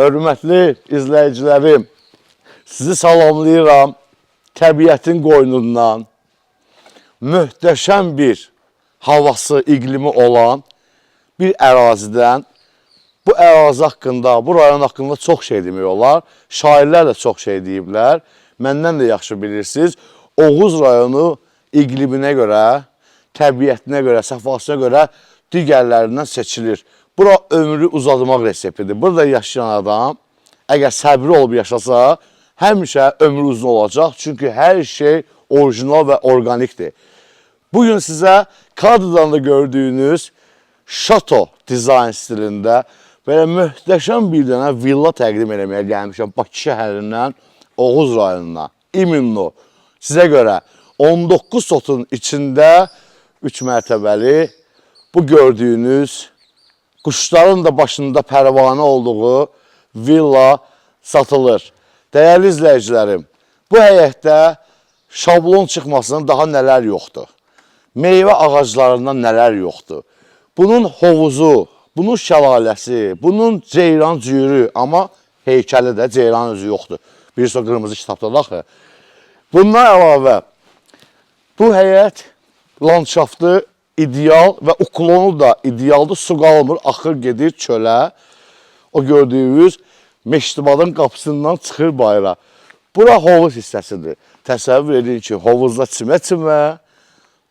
Hörmətli izləyicilərim, sizi salamlayıram. Təbiətin qoynundan möhtəşəm bir havası, iqlimi olan bir ərazidən, bu ərazi haqqında, bu rayon haqqında çox şey demək olar. Şairlər də çox şey deyiblər. Məndən də yaxşı bilirsiniz. Oğuz rayonu iqliminə görə, təbiətinə görə, səfasına görə digərlərindən seçilir. Bura ömrü uzadmaq reseptidir. Burada yaşayan adam, əgər səbri olub yaşasa, həmişə ömrü uzun olacaq. Çünki hər şey orijinal və organikdir. Bugün sizə kadrdan da gördüyünüz şato dizayn stilində belə möhtəşəm bir dənə villa təqdim eləməyə gəlmişəm. Bakı şəhərindən Oğuz rayonuna, İminno. Sizə görə 19 sotun içində 3 mərtəbəli bu gördüyünüz quşların da başında pərvanə olduğu villa satılır. Dəyərli izləyicilərim, bu həyətdə şablon çıxmasının daha nələr yoxdur. Meyvə ağaclarından nələr yoxdur. Bunun hovuzu, bunun şəlaləsi, bunun ceyran cüyürü, amma heykəli də ceyran özü yoxdur. Birisi o qırmızı kitabda daxı. Bundan əlavə, bu həyət landşaftı ideal və uklonu da idealdır. Su qalmır, axır gedir çölə. O gördüyünüz Meştibadın qapısından çıxır bayra. Bura hovuz hissəsidir. Təsəvvür edin ki, hovuzda çimə-çimə,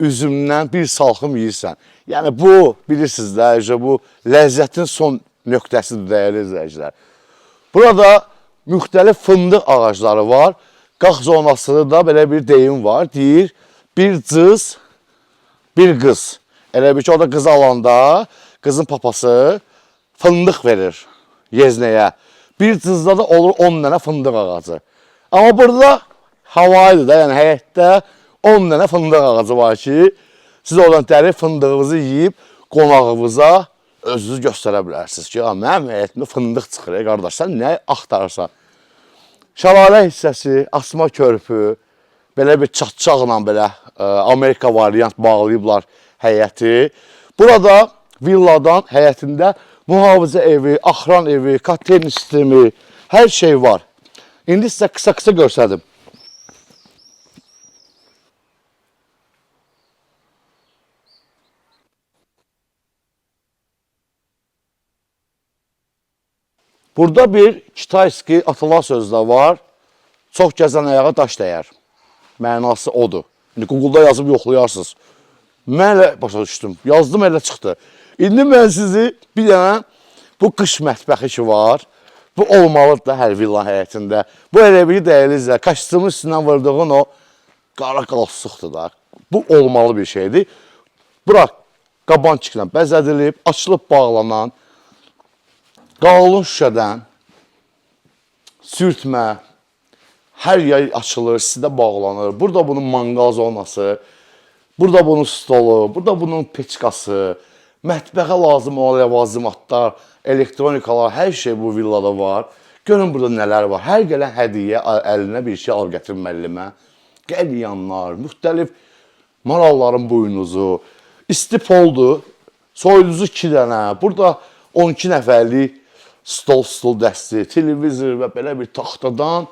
üzümdən bir salxım yeyirsən. Yəni bu, bilirsiniz də, bu ləzzətin son nöqtəsidir, dəyərli izləyicilər. Burada müxtəlif fındıq ağacları var. Qax zonası da belə bir deyim var. Deyir, bir cız, bir qız. Elə bir ki, o da qız alanda, qızın papası fındıq verir yeznəyə. Bir cızda da olur 10 dənə fındıq ağacı. Amma burada havaydır da, yəni həyətdə 10 dənə fındıq ağacı var ki, siz oradan dərib fındığınızı yeyib qonağınıza özünüz göstərə bilərsiniz ki, mənim həyətimdə fındıq çıxır, qardaş, sən nə axtarırsan? Şəlalə hissəsi, asma körpü, belə bir çatçaqla belə Amerika variant bağlayıblar həyəti. Burada villadan həyətində mühafizə evi, axran evi, konteyner sistemi, hər şey var. İndi sizə qısa-qısa görsədim. Burada bir kitayski atılan söz də var. Çox gəzən ayağa daş dəyər. Mənası odur. İndi Google'da yazıb yoxlayarsınız. Mən elə başa düşdüm. Yazdım, elə çıxdı. İndi mən sizi bir dənə bu qış mətbəxi ki var. Bu olmalıdır da hər villan həyətində. Bu elə bir dəyərli izlər. Kaşısının üstündən vurduğun o qara qalsuqdur da. Bu olmalı bir şeydir. Bura qabançıqla bəzədilib, açılıb bağlanan, qalın şüşədən sürtmə, hər yay açılır, sizdə bağlanır. Burada bunun manqal zonası, burada bunun stolu, burada bunun peçkası, mətbəxə lazım olan ləvazimatlar, elektronikalar, hər şey bu villada var. Görün burada nələr var. Hər gələn hədiyyə əlinə bir şey al gətir müəllimə. Qəlyanlar, müxtəlif maralların buynuzu, istipoldur, soyuduzu 2 dənə. Burada 12 nəfərlik stol dəsti, televizor və belə bir taxtadan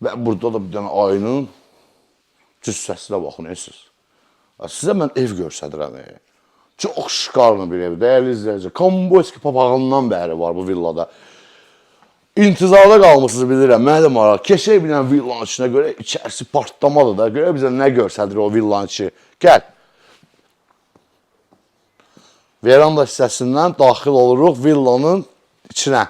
və burada da bir dənə ayının cüssəsinə baxın, sizə mən ev görsədirəm. Çox şikarlı bir ev, dəyərli izləyici. Komboyski papağından bəri var bu villada. İntizarda qalmışsınız bilirəm, mənə də maraq. Keçək bilən villanın içinə görə içərisi partlamadır da. Görə bizə nə görsədir o villanın içi. Gəl. Veranda hissəsindən daxil oluruq villanın içinə.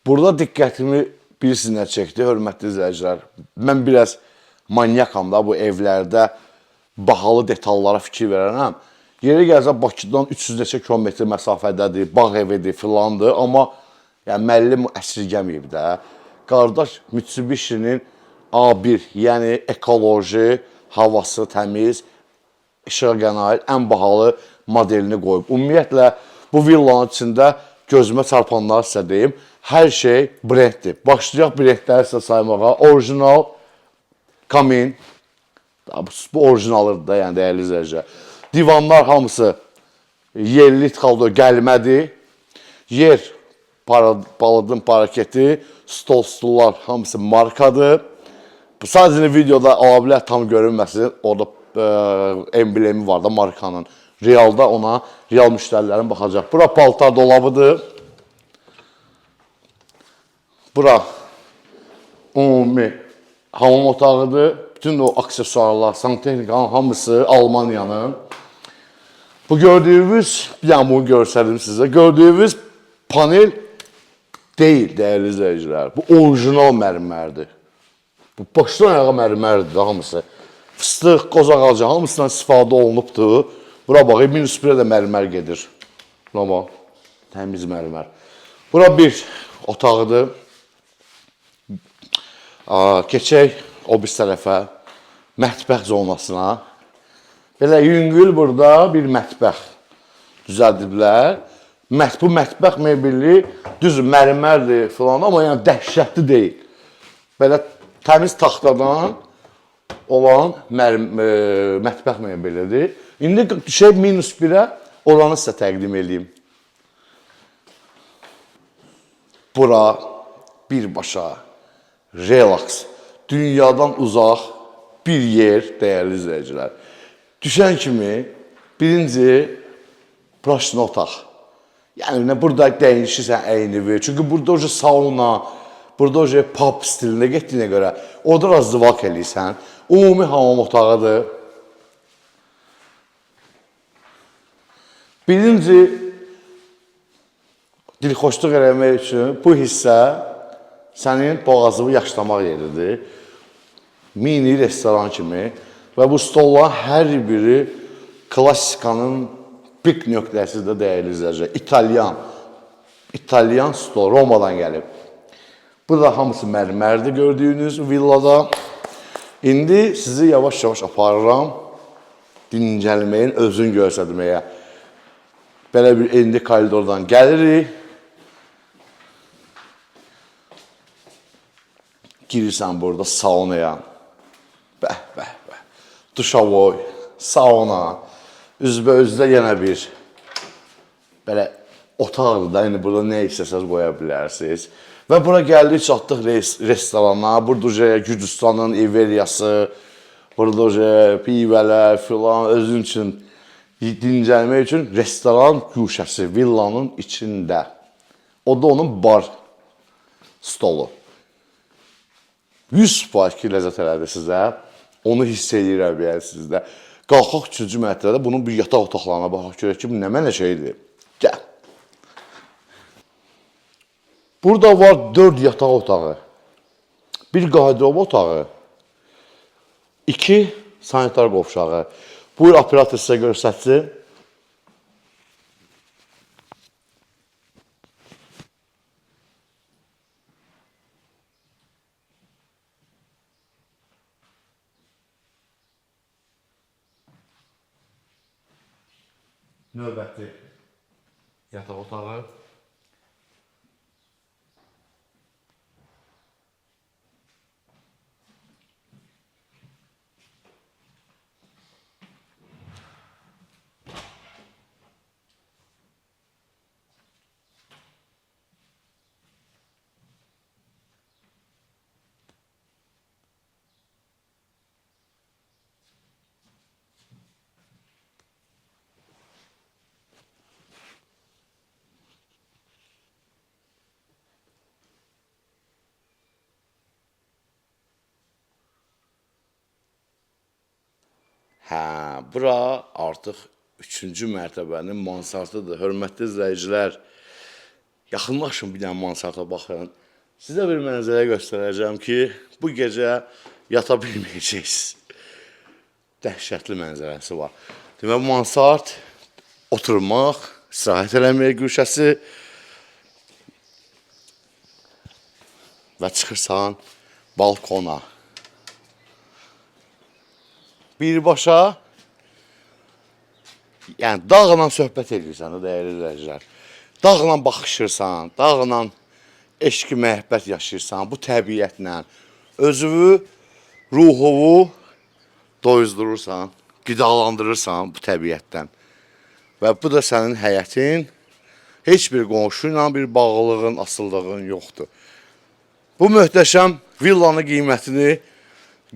Burada diqqətimi bilirsiniz nə çəkdi, hörmətli izləyicilər. Mən biraz manyakam da bu evlərdə bahalı detallara fikir verərəm. Yeri gəlsə Bakıdan 300 neçə kilometr məsafədədir, bağ evidir, filandır. Amma müəllim əsirgəməyib də. Qardaş Mitsubishi'nin A1, yəni ekoloji, havası təmiz, işığa qənaət ən bahalı modelini qoyub. Ümumiyyətlə, bu villanın içində gözümə çarpanları sizə deyim, hər şey brenddir. Başlayaq brendləri sizə saymağa. Orijinal kamin, bu orijinalıdır da, yəni dəyərli izləyicilər. Divanlar hamısı yerli ixalda gəlmədir. Yer, palıdın paraketi, stollar hamısı markadır. Bu sadəcə videoda ala bilər, tam görünməsin. Orada emblemi var da markanın. Realda ona real müştərilərin baxacaq. Bura paltar dolabıdır. Bura ümumi hamam otağıdır. Bütün o aksesuarlar, santexnikanın hamısı Almaniyanın. Bu gördüyünüz, bir dənə bunu görsədim sizə. Gördüyünüz panel deyil, dəyərli izləyicilər. Bu orijinal mərmərdir. Bu başdan ayağa mərmərdir hamısı. Fıstıq, qozağalca hamısından istifadə olunubdur. Bura bax, -1-ə də mərmər gedir. Bura bax, təmiz mərmər. Bura bir otağıdır. Keçək o bir tərəfə, mətbəx zonasına. Belə yüngül burada bir mətbəx düzəldiblər. Bu mətbəx mebeli düz mərmərdir filan, amma yəni dəhşətli deyil. Belə təmiz taxtadan olan mətbəx mebelidir. İndi düşək -1-ə, oranı sizə təqdim edeyim. Bura birbaşa, relax, dünyadan uzaq bir yer, dəyərli izləyicilər. Düşən kimi birinci praşlı otaq. Yəni burada dəyişirsən əynivi. Çünki burada o sauna, burada o pub stilində getdiyinə görə orada razdivak eləyirsən. Ümumi hamam otağıdır. Birinci dilxoşluq eləmək üçün bu hissə sənin boğazını yaşlamaq yeridir. Mini restoran kimi. Və bu stolların hər biri klassikanın pik nöqtəsidir dəyərli izləyicilər. İtalyan stol, Romadan gəlib. Burada hamısı mərmərdir gördüyünüz villada. İndi sizi yavaş-yavaş aparıram dincəlməyin özünü göstərməyə. Belə bir indi koridordan gəlirik. Girirsən burada saunaya. Bəh, bəh, bəh. Duşavoy, sauna. Üzbə-üzdə yenə bir belə otaqdır da, indi burada nə istəsəz qoya bilərsiniz. Və bura gəldik, çatdıq restorana. Burada Gürcüstanın İveriyası, burada pivələr filan, özün üçün dincəlmək üçün restoran güşəsi villanın içində. O da onun bar stolu. 100% ki, ləzzət elədi sizə. Onu hiss edirəm yəni sizdə. Qalxaq 3-cü mərtəbədə bunun bir yataq otaqlarına baxaq görək ki, bu nə mənə şeydir. Gəl. Burada var 4 yataq otağı, 1 qardırob otağı, 2 sanitar qovşağı. Buyur, operator sizə göstərsin. Növbəti yataq otağı. Bura artıq 3-cü mərtəbənin mansardıdır. Hörmətli izləyicilər, yaxınlaşın bir dənə mansarda baxın. Sizə bir mənzərə göstərəcəm ki, bu gecə yata bilməyəcəksiniz. Dəhşətli mənzərəsi var. Demək, mansard, oturmaq, istirahət eləməyə güşəsi və çıxırsan balkona. Birbaşa, yəni dağla söhbət edirsən, dəyərli izləyicilər. Dağla baxışırsan, dağla eşq-i məhəbbət yaşayırsan, bu təbiətlə özünü, ruhunu doyuzdurursan, qidalandırırsan bu təbiətdən. Və bu da sənin həyətin heç bir qonşu ilə bir bağlılığın, asıllığın yoxdur. Bu möhtəşəm villanın qiymətini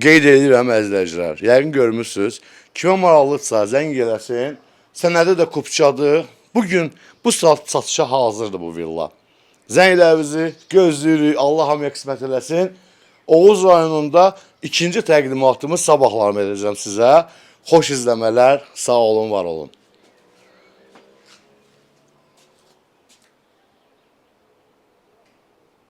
qeyd edirəm əzizləyicilər. Yəqin görmürsünüz. Kimə maraqlıdırsa zəng eləsin. Sənədi də kupçadır. Bugün bu saat satışa hazırdır bu villa. Zənglərinizi gözləyirik. Allah hamıya qismət eləsin. Oğuz rayonunda ikinci təqdimatımı sabahlarım edəcəm sizə. Xoş izləmələr. Sağ olun, var olun.